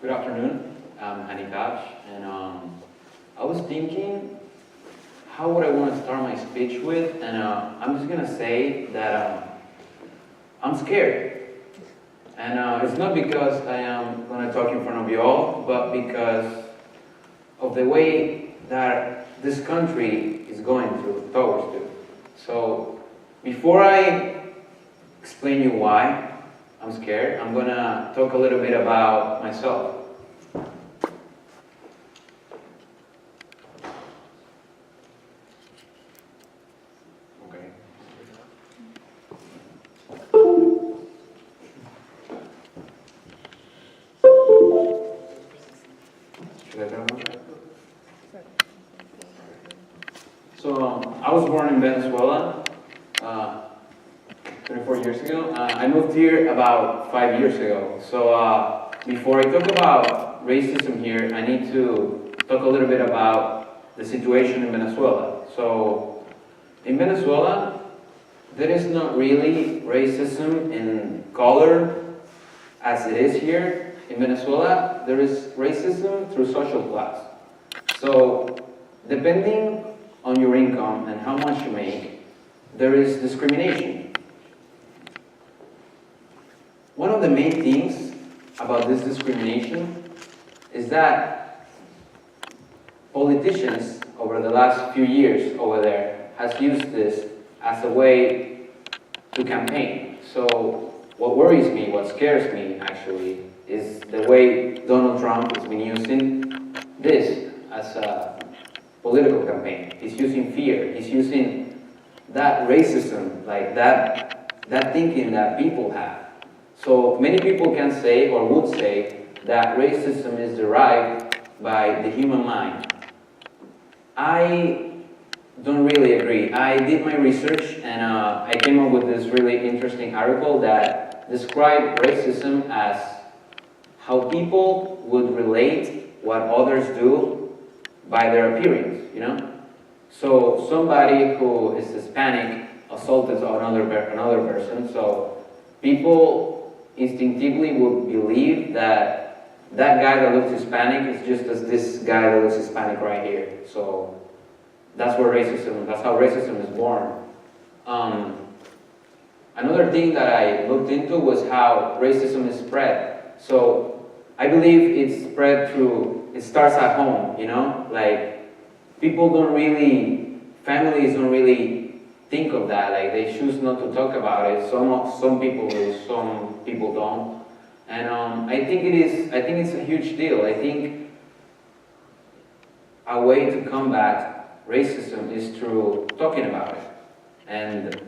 Good afternoon. I'm Tabsch, and I was thinking, how would I want to start my speech with? And I'm just gonna say that I'm scared, and it's not because I am gonna talk in front of you all, but because of the way that this country is going towards to. So before I explain you why I'm scared, I'm gonna talk a little bit about myself. Okay. Should I turn on? So I was born in Venezuela 24 years ago. I moved here about 5 years ago. So before I talk about racism here, I need to talk a little bit about the situation in Venezuela. So in Venezuela, there is not really racism in color as it is here. In Venezuela, there is racism through social class. So depending on your income and how much you make, there is discrimination. One of the main things about this discrimination is that politicians over the last few years over there has used this as a way to campaign. So what worries me, what scares me actually, is the way Donald Trump has been using this as a political campaign. He's using fear, he's using that racism, like that thinking that people have. So many people can say, or would say, that racism is derived by the human mind. I don't really agree. I did my research and I came up with this really interesting article that described racism as how people would relate what others do by their appearance, you know? So somebody who is Hispanic assaulted another person, so people instinctively would believe that that guy that looks Hispanic is just as this guy that looks Hispanic right here. So that's how racism is born. Another thing that I looked into was how racism is spread. So I believe it's spread it starts at home, you know? Like, families don't really think of that. Like, they choose not to talk about it. Some people do, some people don't. And I think it's a huge deal. I think a way to combat racism is through talking about it. And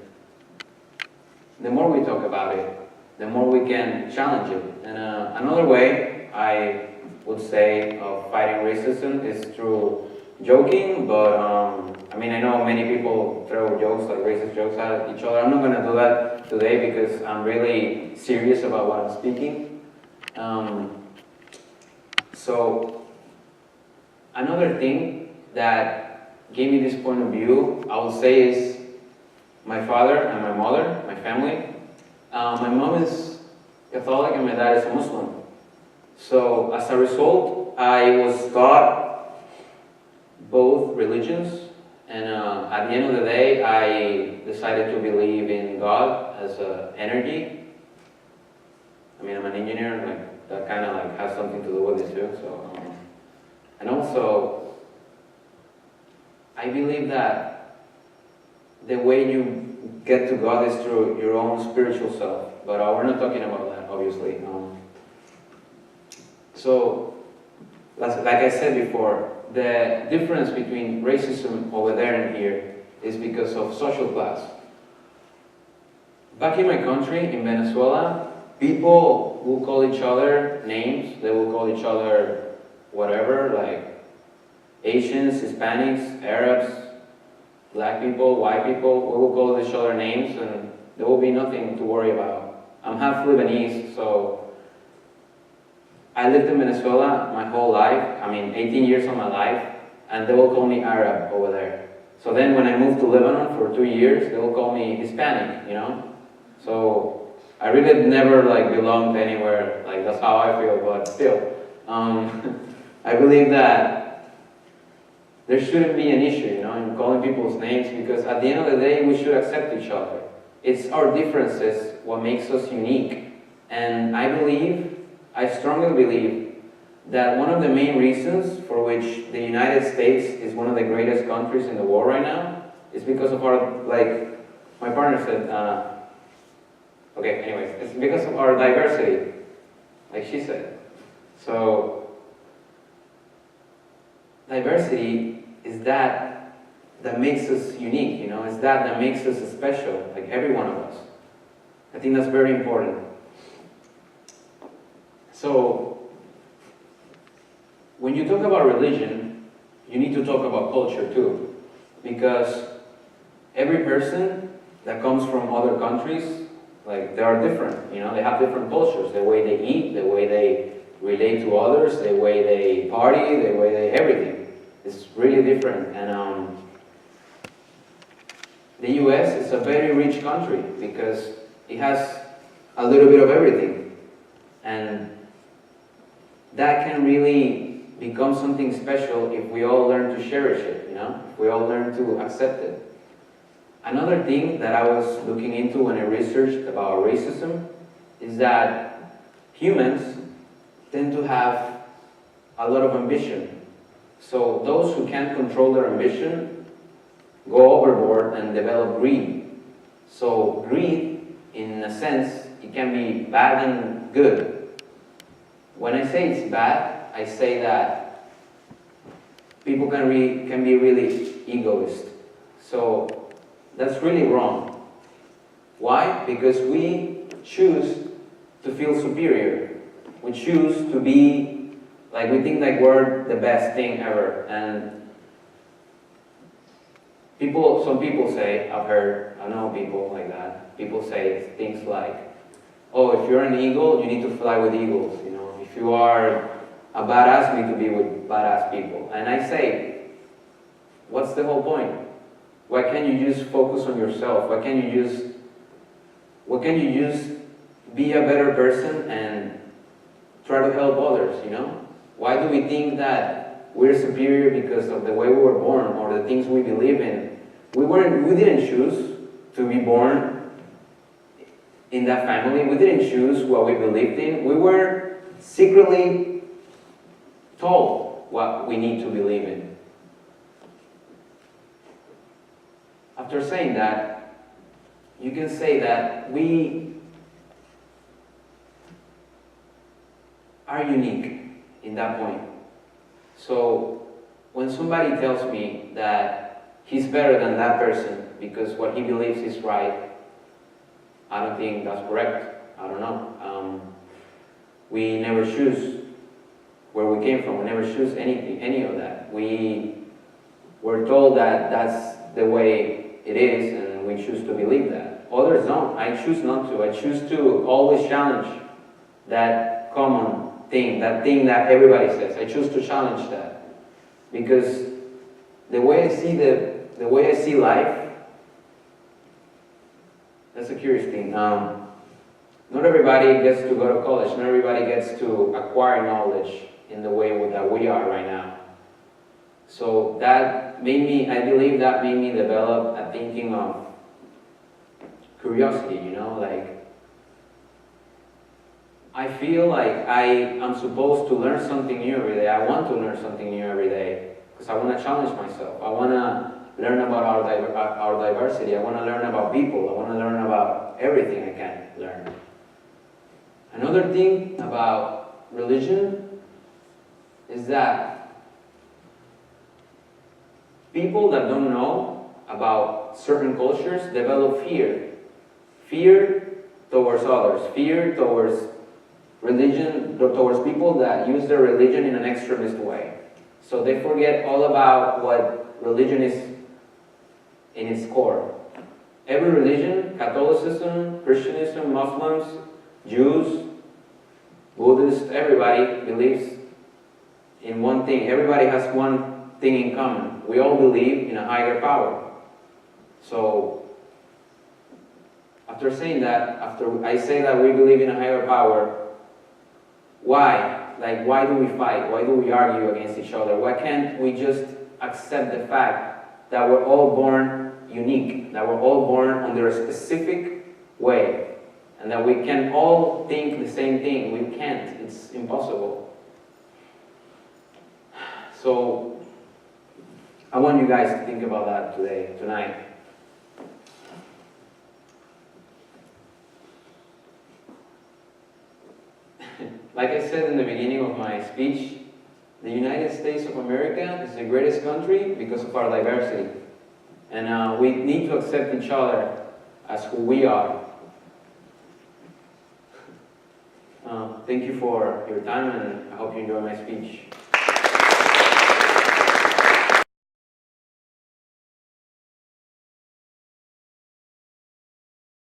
the more we talk about it, the more we can challenge it. And another way I would say of fighting racism is through joking, but I mean, I know many people throw jokes, like racist jokes at each other. I'm not going to do that today because I'm really serious about what I'm speaking. So another thing that gave me this point of view, I would say, is my father and my mother, my family. My mom is Catholic and my dad is a Muslim. So as a result, I was taught both religions, and at the end of the day, I decided to believe in God as an energy. I mean, I'm an engineer, and like that kind of like has something to do with it too. So, and also, I believe that the way you get to God is through your own spiritual self. But we're not talking about that, obviously. So, like I said before, the difference between racism over there and here is because of social class. Back in my country, in Venezuela, people will call each other names. They will call each other whatever, like Asians, Hispanics, Arabs, black people, white people. We will call each other names and there will be nothing to worry about. I'm half Lebanese, so I lived in Venezuela my whole life, 18 years of my life, and they will call me Arab over there. So then when I moved to Lebanon for 2 years, they will call me Hispanic, you know? So I really never belonged anywhere, that's how I feel, but still. I believe that there shouldn't be an issue, in calling people's names, because at the end of the day, we should accept each other. It's our differences what makes us unique. And I strongly believe, that one of the main reasons for which the United States is one of the greatest countries in the world right now is because of our, like my partner said, okay, anyways, it's because of our diversity, like she said. So, diversity is that makes us unique, it's that makes us special, like every one of us. I think that's very important. So, when you talk about religion, you need to talk about culture too, because every person that comes from other countries, like they are different, they have different cultures, the way they eat, the way they relate to others, the way they party, the way they everything. It's really different. And the US is a very rich country because it has a little bit of everything. And that can really become something special if we all learn to cherish it, if we all learn to accept it. Another thing that I was looking into when I researched about racism is that humans tend to have a lot of ambition. So those who can't control their ambition go overboard and develop greed. So greed, in a sense, it can be bad and good. When I say it's bad, I say that people can be really egoist. So that's really wrong. Why? Because we choose to feel superior. We choose to be, like we think like we're the best thing ever. And some people say, I know people like that. People say things like, oh, if you're an eagle, you need to fly with eagles. If you are a badass, you need to be with badass people. And I say, what's the whole point? Why can't you just focus on yourself? Why can't you just be a better person and try to help others, Why do we think that we're superior because of the way we were born or the things we believe in? We didn't choose to be born in that family. We didn't choose what we believed in. We were secretly told what we need to believe in. After saying that, you can say that we are unique in that point. So when somebody tells me that he's better than that person because what he believes is right, I don't think that's correct. I don't know. We never choose where we came from. We never choose any of that. We were told that that's the way it is, and we choose to believe that. Others don't. I choose not to. I choose to always challenge that common thing, that thing that everybody says. I choose to challenge that because the way I see life, that's a curious thing. Not everybody gets to go to college. Not everybody gets to acquire knowledge in the way that we are right now. So I believe that made me develop a thinking of curiosity, like I feel like I am supposed to learn something new every day. I want to learn something new every day because I want to challenge myself. I want to learn about our diversity. I want to learn about people. I want to learn about everything I can learn. Another thing about religion is that people that don't know about certain cultures develop fear. Fear towards others. Fear towards religion, towards people that use their religion in an extremist way. So they forget all about what religion is in its core. Every religion, Catholicism, Christianism, Muslims, Jews, Buddhists, everybody believes in one thing. Everybody has one thing in common. We all believe in a higher power. So, after I say that we believe in a higher power, why? Like, why do we fight? Why do we argue against each other? Why can't we just accept the fact that we're all born unique, that we're all born under a specific way, and that we can all think the same thing? We can't. It's impossible. So, I want you guys to think about that tonight. Like I said in the beginning of my speech, the United States of America is the greatest country because of our diversity. And we need to accept each other as who we are. Thank you for your time, and I hope you enjoy my speech.